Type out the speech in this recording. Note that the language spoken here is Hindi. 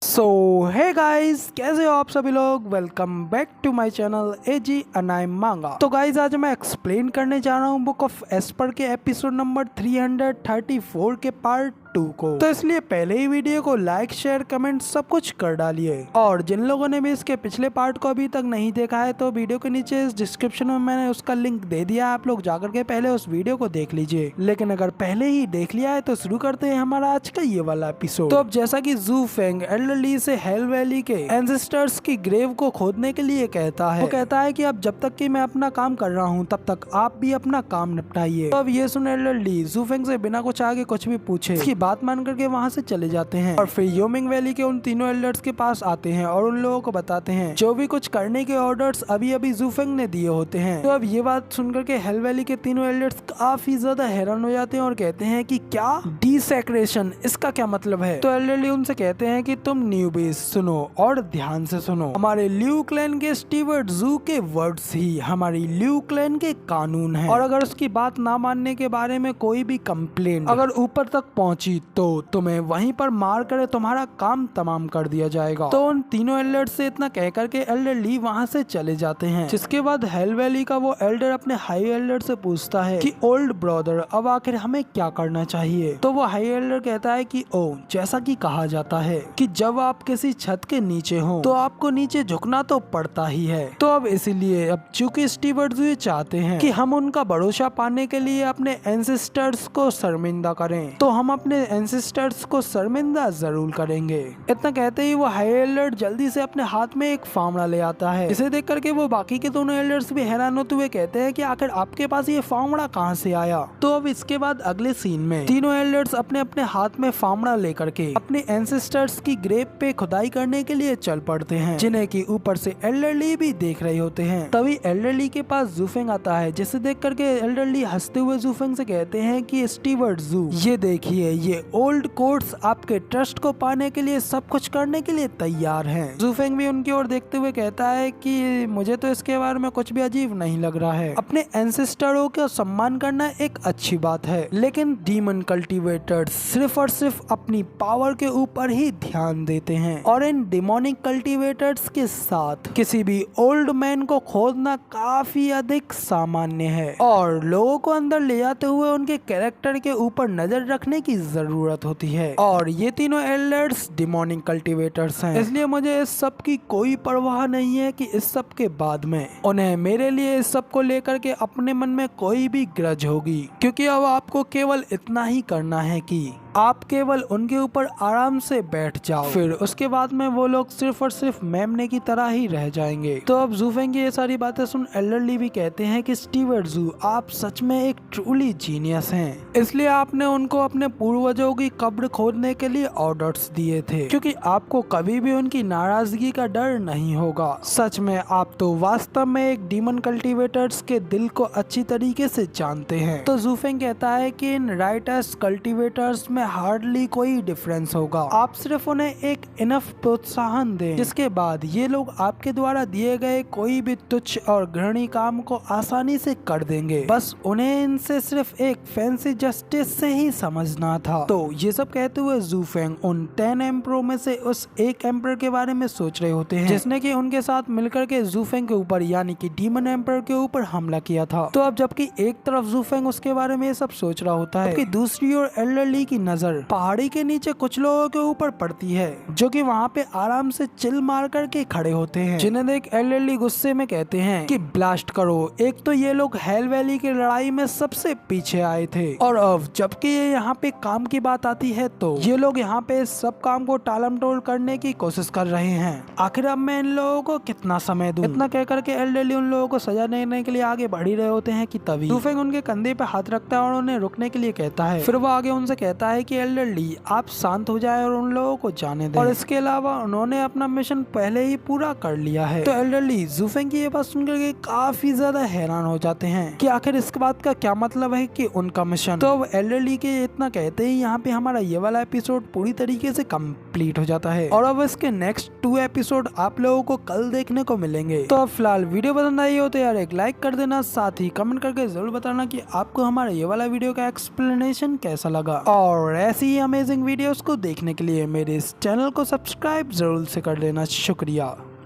सो हे गाइस, कैसे हो आप सभी लोग। Welcome back to my channel AG anime manga. तो गाइस, आज मैं एक्सप्लेन करने जा रहा हूँ बुक ऑफ एस्पर के एपिसोड नंबर 334 के पार्ट 2 को। तो इसलिए पहले ही वीडियो को लाइक शेयर कमेंट सब कुछ कर डालिए। और जिन लोगों ने भी इसके पिछले पार्ट को अभी तक नहीं देखा है तो वीडियो के नीचे इस डिस्क्रिप्शन में मैंने उसका लिंक दे दिया है, आप लोग जाकर के पहले उस वीडियो को देख लीजिए। लेकिन अगर पहले ही देख लिया है तो शुरू करते हैं हमारा आज का ये वाला एपिसोड। तो अब जैसा कि जू फेंग एल्डर ली से हेल वैली के एंसेस्टर्स की ग्रेव को खोदने के लिए कहता है। वो कहता है कि अब जब तक कि मैं अपना काम कर रहा हूँ तब तक आप भी अपना काम निपटाइए। तो अब ये सुन एल्डर ली जू फेंग से बिना कुछ आगे कुछ भी पूछे इसकी बात मान करके वहाँ से चले जाते हैं और फिर योमिंग वैली के उन तीनों एल्डर्स के पास आते हैं और उन लोगों को बताते हैं जो भी कुछ करने के ऑर्डर्स अभी अभी जू फेंग ने दिए होते हैं। तो अब ये बात सुनकर के हेल वैली के तीनों एल्डर्स काफी ज्यादा हैरान हो जाते हैं और कहते हैं कि क्या डिसेक्रेशन, इसका क्या मतलब है। तो एल्डर ली उनसे कहते हैं कि तुम न्यूबीज सुनो और ध्यान से सुनो। हमारे ल्यू क्लैन के स्टीवर्ट जू के वर्ड्स ही हमारी ल्यू क्लैन के कानून है और अगर उसकी बात ना मानने के बारे में कोई भी कंप्लेन अगर ऊपर तक पहुंची तो तुम्हें वहीं पर मार कर तुम्हारा काम तमाम कर दिया जाएगा। तो उन तीनों एल्डर्स से इतना कह करके एल्डर ली वहाँ से चले जाते हैं। जिसके बाद हेल वैली का वो एल्डर अपने हाई एल्डर से पूछता है कि ओल्ड ब्रदर अब आखिर हमें क्या करना चाहिए। तो वो हाई एल्डर कहता है कि ओ, जैसा कि कहा जाता है कि जब आप किसी छत के नीचे हो तो आपको नीचे झुकना तो पड़ता ही है। तो अब इसीलिए अब चूंकि स्टीवर्ट्स ये चाहते हैं कि हम उनका भरोसा पाने के लिए अपने एंसेस्टर्स को शर्मिंदा करें तो हम अपने एंसेस्टर्स को शर्मिंदा जरूर करेंगे। इतना कहते ही वो हाई एल्डर जल्दी से अपने हाथ में एक फावड़ा ले आता है। इसे देख करके वो बाकी के दोनों एल्डर्स भी हैरान होते हुए कहते हैं कि आखिर आपके पास ये फावड़ा कहाँ से आया। तो अब इसके बाद अगले सीन में तीनों एल्डर्स अपने अपने हाथ में फावड़ा लेकर के अपने एंसेस्टर्स की ग्रेव पे खुदाई करने के लिए चल पड़ते हैं, जिन्हें की ऊपर से एल्डर ली भी देख रहे होते हैं। तभी एल्डर ली के पास जू फेंग आता है, जिसे देख करके एल्डर ली हंसते हुए जू फेंग से कहते हैं कि स्टीवर्ट जू, ये देखिए ये ओल्ड कोर्ट्स आपके ट्रस्ट को पाने के लिए सब कुछ करने के लिए तैयार हैं। जू फेंग भी उनकी ओर देखते हुए कहता है कि मुझे तो इसके बारे में कुछ भी अजीब नहीं लग रहा है। अपने एंसेस्टरों का सम्मान करना एक अच्छी बात है, लेकिन डीमन कल्टीवेटर्स सिर्फ और सिर्फ अपनी पावर के ऊपर ही ध्यान देते हैं और इन डिमोनिक कल्टीवेटर्स के साथ किसी भी ओल्ड मैन को खोदना काफी अधिक सामान्य है और लोगों को अंदर ले जाते हुए उनके कैरेक्टर के ऊपर नजर रखने की जरूरत होती है। और ये तीनों एल्डर्स डिमोनिक कल्टीवेटर्स हैं, इसलिए मुझे इस सब की कोई परवाह नहीं है कि इस सब के बाद में उन्हें मेरे लिए इस सब को लेकर के अपने मन में कोई भी ग्रज होगी, क्योंकि अब आपको केवल इतना ही करना है कि आप केवल उनके ऊपर आराम से बैठ जाओ, फिर उसके बाद में वो लोग सिर्फ और सिर्फ मेमने की तरह ही रह जाएंगे। तो अब जू फेंग की ये सारी बातें सुन एल्डर ली भी कहते हैं कि स्टीवर्ट जू, आप सच में एक ट्रूली जीनियस हैं, इसलिए आपने उनको अपने पूर्वजों की कब्र खोदने के लिए ऑर्डर्स दिए थे, क्योंकि आपको कभी भी उनकी नाराजगी का डर नहीं होगा। सच में आप तो वास्तव में एक डीमन कल्टीवेटर्स के दिल को अच्छी तरीके से जानते हैं। तो जू फेंग कहता है कि इन राइटर्स कल्टीवेटर्स में हार्डली कोई डिफरेंस होगा, आप सिर्फ उन्हें एक इनफ प्रोत्साहन दें जिसके बाद ये लोग आपके द्वारा दिए गए कोई भी तुच्छ और घृणी काम को आसानी से कर देंगे। बस उन्हें इनसे सिर्फ एक फैंसी जस्टिस से ही समझना था। तो ये सब कहते हुए जू फेंग उन 10 एम्परो में से उस एक एम्पर के बारे में सोच रहे होते हैं जिसने कि उनके साथ मिलकर के जू फेंग के ऊपर यानी कि डीमन एम्पर के ऊपर हमला किया था। तो अब जबकि एक तरफ जू फेंग उसके बारे में ये सब सोच रहा होता है, दूसरी ओर एल्डर ली की नजर पहाड़ी के नीचे कुछ लोगों के ऊपर पड़ती है जो कि वहाँ पे आराम से चिल मार करके खड़े होते हैं, जिन्हें देख एल्डर ली गुस्से में कहते हैं कि ब्लास्ट करो। एक तो ये लोग हेल वैली की लड़ाई में सबसे पीछे आए थे और अब जबकि ये यहाँ पे काम की बात आती है तो ये लोग यहाँ पे सब काम को टालमटोल करने की कोशिश कर रहे हैं। आखिर अब मैं इन लोगों को कितना समय दूं? इतना कह करके एल्डर ली उन लोगों को सजा देने के लिए आगे बढ़ ही रहे होते हैं कि तभी जू फेंग उनके कंधे पे हाथ रखता है और उन्हें रुकने के लिए कहता है। फिर वो आगे उनसे कहता है कि एल्डर ली, आप शांत हो जाए और उन लोगों को जाने दें, और इसके अलावा उन्होंने अपना मिशन पहले ही पूरा कर लिया है। तो एल्डर ली जू फेंग की ये बात सुनकर के काफी ज्यादा हैरान हो जाते हैं कि आखिर इस बात का क्या मतलब है कि उनका मिशन। तो अब एल्डर ली के इतना कहते ही यहाँ पे हमारा ये वाला एपिसोड पूरी तरीके से कंप्लीट हो जाता है और अब इसके नेक्स्ट 2 एपिसोड आप लोगों को कल देखने को मिलेंगे। तो अब फिलहाल वीडियो पसंद आई हो तो यार एक लाइक कर देना, साथ ही कमेंट करके जरूर बताना कि आपको हमारा ये वाला वीडियो का एक्सप्लेनेशन कैसा लगा। और और ऐसी ही अमेजिंग वीडियोस को देखने के लिए मेरे इस चैनल को सब्सक्राइब ज़रूर से कर लेना। शुक्रिया।